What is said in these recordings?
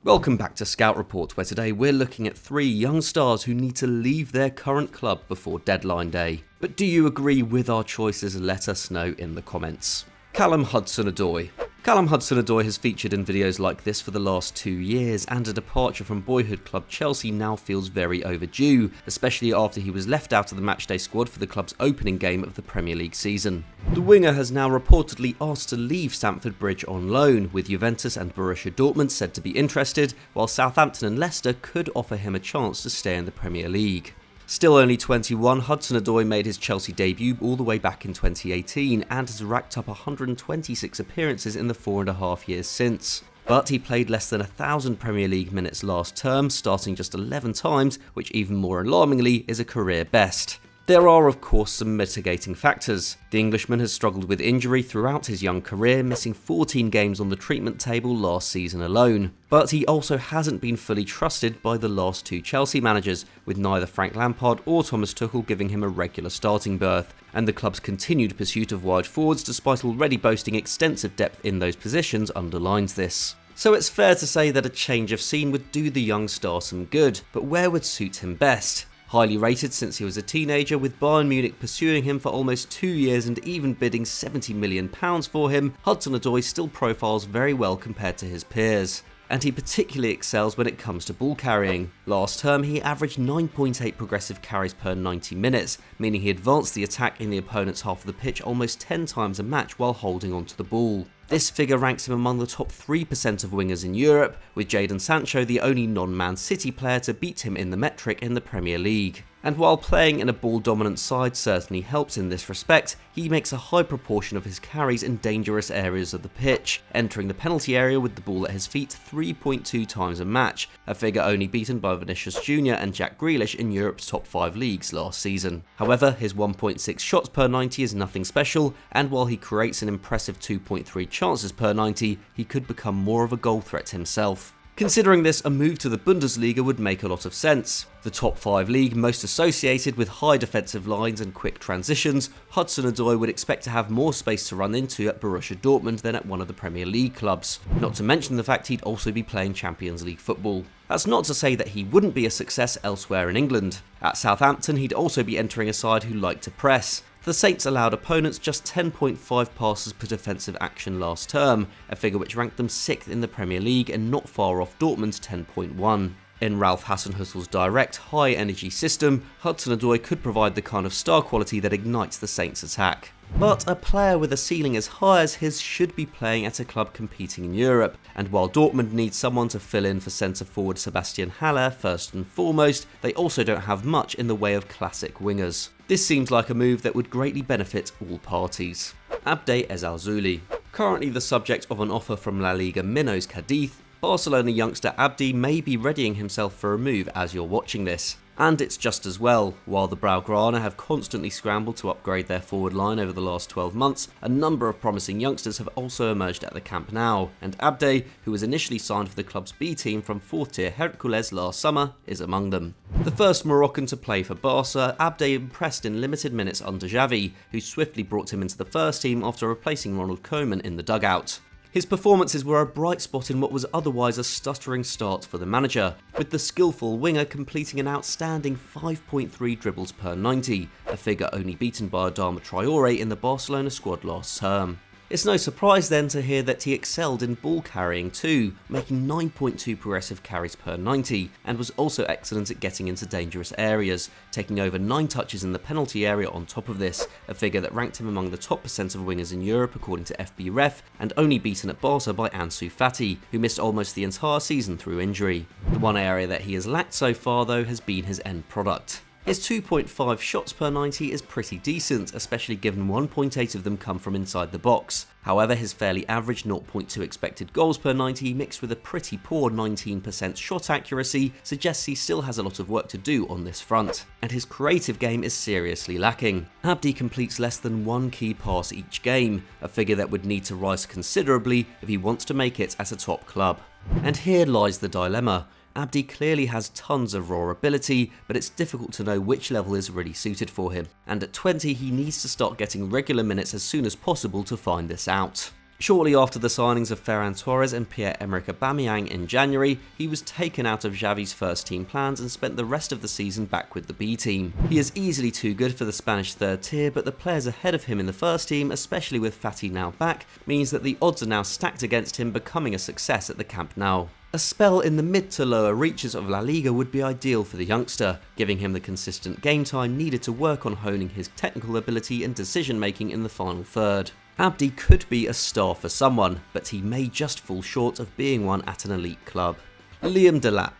Welcome back to Scout Report, where today we're looking at 3 young stars who need to leave their current club before deadline day. But do you agree with our choices? Let us know in the comments. Callum Hudson-Odoi. Callum Hudson-Odoi has featured in videos like this for the last 2 years, and a departure from boyhood club Chelsea now feels very overdue, especially after he was left out of the matchday squad for the club's opening game of the Premier League season. The winger has now reportedly asked to leave Stamford Bridge on loan, with Juventus and Borussia Dortmund said to be interested, while Southampton and Leicester could offer him a chance to stay in the Premier League. Still only 21, Hudson-Odoi made his Chelsea debut all the way back in 2018 and has racked up 126 appearances in the 4.5 years since. But he played less than 1,000 Premier League minutes last term, starting just 11 times, which even more alarmingly is a career best. There are of course some mitigating factors. The Englishman has struggled with injury throughout his young career, missing 14 games on the treatment table last season alone. But he also hasn't been fully trusted by the last 2 Chelsea managers, with neither Frank Lampard or Thomas Tuchel giving him a regular starting berth, and the club's continued pursuit of wide forwards, despite already boasting extensive depth in those positions, underlines this. So it's fair to say that a change of scene would do the young star some good, but where would suit him best? Highly rated since he was a teenager, with Bayern Munich pursuing him for almost 2 years and even bidding £70 million for him, Hudson-Odoi still profiles very well compared to his peers. And he particularly excels when it comes to ball carrying. Last term, he averaged 9.8 progressive carries per 90 minutes, meaning he advanced the attack in the opponent's half of the pitch almost 10 times a match while holding onto the ball. This figure ranks him among the top 3% of wingers in Europe, with Jadon Sancho the only non-Man City player to beat him in the metric in the Premier League. And while playing in a ball-dominant side certainly helps in this respect, he makes a high proportion of his carries in dangerous areas of the pitch, entering the penalty area with the ball at his feet 3.2 times a match, a figure only beaten by Vinicius Jr. and Jack Grealish in Europe's top 5 leagues last season. However, his 1.6 shots per 90 is nothing special, and while he creates an impressive 2.3 chances per 90, he could become more of a goal threat himself. Considering this, a move to the Bundesliga would make a lot of sense. The top 5 league most associated with high defensive lines and quick transitions, Hudson-Odoi would expect to have more space to run into at Borussia Dortmund than at one of the Premier League clubs, not to mention the fact he'd also be playing Champions League football. That's not to say that he wouldn't be a success elsewhere in England. At Southampton, he'd also be entering a side who like to press. The Saints allowed opponents just 10.5 passes per defensive action last term, a figure which ranked them 6th in the Premier League and not far off Dortmund's 10.1. In Ralph Hasenhüttl's direct, high-energy system, Hudson-Odoi could provide the kind of star quality that ignites the Saints' attack. But a player with a ceiling as high as his should be playing at a club competing in Europe, and while Dortmund needs someone to fill in for centre-forward Sebastian Haller first and foremost, they also don't have much in the way of classic wingers. This seems like a move that would greatly benefit all parties. Abde Ezzalzouli. Currently the subject of an offer from La Liga minnows Cadiz, Barcelona youngster Abde may be readying himself for a move as you're watching this. And it's just as well. While the Blaugrana have constantly scrambled to upgrade their forward line over the last 12 months, a number of promising youngsters have also emerged at the Camp Nou, and Abde, who was initially signed for the club's B team from 4th tier Hercules last summer, is among them. The first Moroccan to play for Barca, Abde impressed in limited minutes under Xavi, who swiftly brought him into the first team after replacing Ronald Koeman in the dugout. His performances were a bright spot in what was otherwise a stuttering start for the manager, with the skillful winger completing an outstanding 5.3 dribbles per 90, a figure only beaten by Adama Traore in the Barcelona squad last term. It's no surprise then to hear that he excelled in ball carrying too, making 9.2 progressive carries per 90, and was also excellent at getting into dangerous areas, taking over 9 touches in the penalty area on top of this, a figure that ranked him among the top percent of wingers in Europe according to FBref, and only beaten at Barca by Ansu Fati, who missed almost the entire season through injury. The one area that he has lacked so far though has been his end product. His 2.5 shots per 90 is pretty decent, especially given 1.8 of them come from inside the box. However, his fairly average 0.2 expected goals per 90 mixed with a pretty poor 19% shot accuracy suggests he still has a lot of work to do on this front, and his creative game is seriously lacking. Abde completes less than 1 key pass each game, a figure that would need to rise considerably if he wants to make it at a top club. And here lies the dilemma. Abde clearly has tons of raw ability, but it's difficult to know which level is really suited for him, and at 20 he needs to start getting regular minutes as soon as possible to find this out. Shortly after the signings of Ferran Torres and Pierre-Emerick Aubameyang in January, he was taken out of Xavi's first team plans and spent the rest of the season back with the B team. He is easily too good for the Spanish third tier, but the players ahead of him in the first team, especially with Fati now back, means that the odds are now stacked against him becoming a success at the Camp Nou. A spell in the mid to lower reaches of La Liga would be ideal for the youngster, giving him the consistent game time needed to work on honing his technical ability and decision making in the final third. Abde could be a star for someone, but he may just fall short of being one at an elite club. Liam Delap.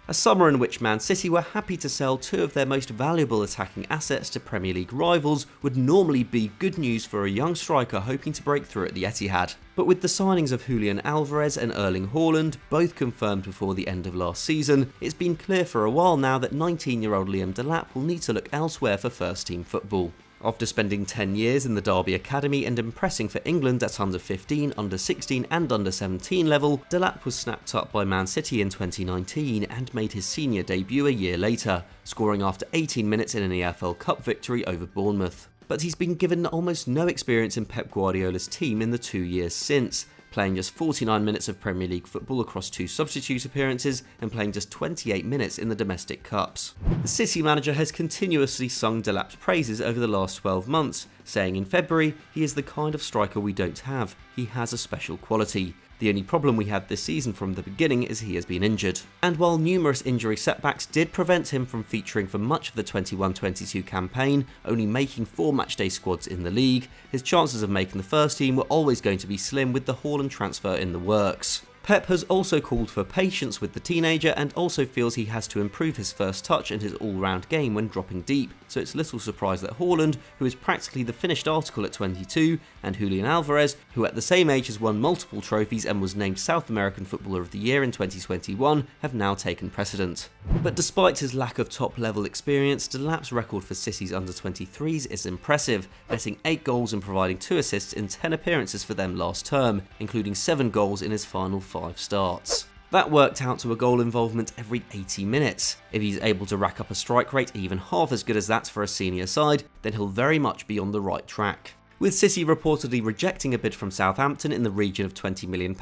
A summer in which Man City were happy to sell two of their most valuable attacking assets to Premier League rivals would normally be good news for a young striker hoping to break through at the Etihad. But with the signings of Julian Alvarez and Erling Haaland, both confirmed before the end of last season, it's been clear for a while now that 19-year-old Liam Delap will need to look elsewhere for first-team football. After spending 10 years in the Derby Academy and impressing for England at under 15, under 16 and under 17 level, Delap was snapped up by Man City in 2019 and made his senior debut a year later, scoring after 18 minutes in an EFL Cup victory over Bournemouth. But he's been given almost no experience in Pep Guardiola's team in the 2 years since, playing just 49 minutes of Premier League football across 2 substitute appearances and playing just 28 minutes in the domestic cups. The City manager has continuously sung Delap's praises over the last 12 months, saying in February, he is the kind of striker we don't have, he has a special quality. The only problem we had this season from the beginning is he has been injured. And while numerous injury setbacks did prevent him from featuring for much of the 21-22 campaign, only making 4 matchday squads in the league, his chances of making the first team were always going to be slim with the Haaland transfer in the works. Pep has also called for patience with the teenager and also feels he has to improve his first touch and his all-round game when dropping deep, so it's little surprise that Haaland, who is practically the finished article at 22, and Julian Alvarez, who at the same age has won multiple trophies and was named South American Footballer of the Year in 2021, have now taken precedent. But despite his lack of top-level experience, Delap's record for City's under-23s is impressive, netting 8 goals and providing 2 assists in 10 appearances for them last term, including 7 goals in his final 5 starts. That worked out to a goal involvement every 80 minutes. If he's able to rack up a strike rate even half as good as that for a senior side, then he'll very much be on the right track. With City reportedly rejecting a bid from Southampton in the region of £20 million,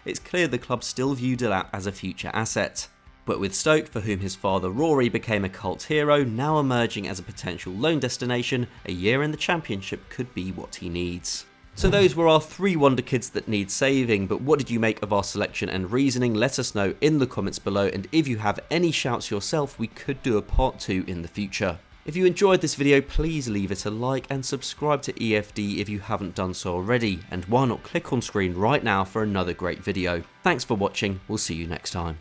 it's clear the club still view Delap as a future asset. But with Stoke, for whom his father Rory became a cult hero, now emerging as a potential loan destination, a year in the Championship could be what he needs. So those were our 3 wonder kids that need saving, but what did you make of our selection and reasoning? Let us know in the comments below, and if you have any shouts yourself, we could do a part 2 in the future. If you enjoyed this video, please leave it a like and subscribe to EFD if you haven't done so already, and why not click on screen right now for another great video. Thanks for watching, we'll see you next time.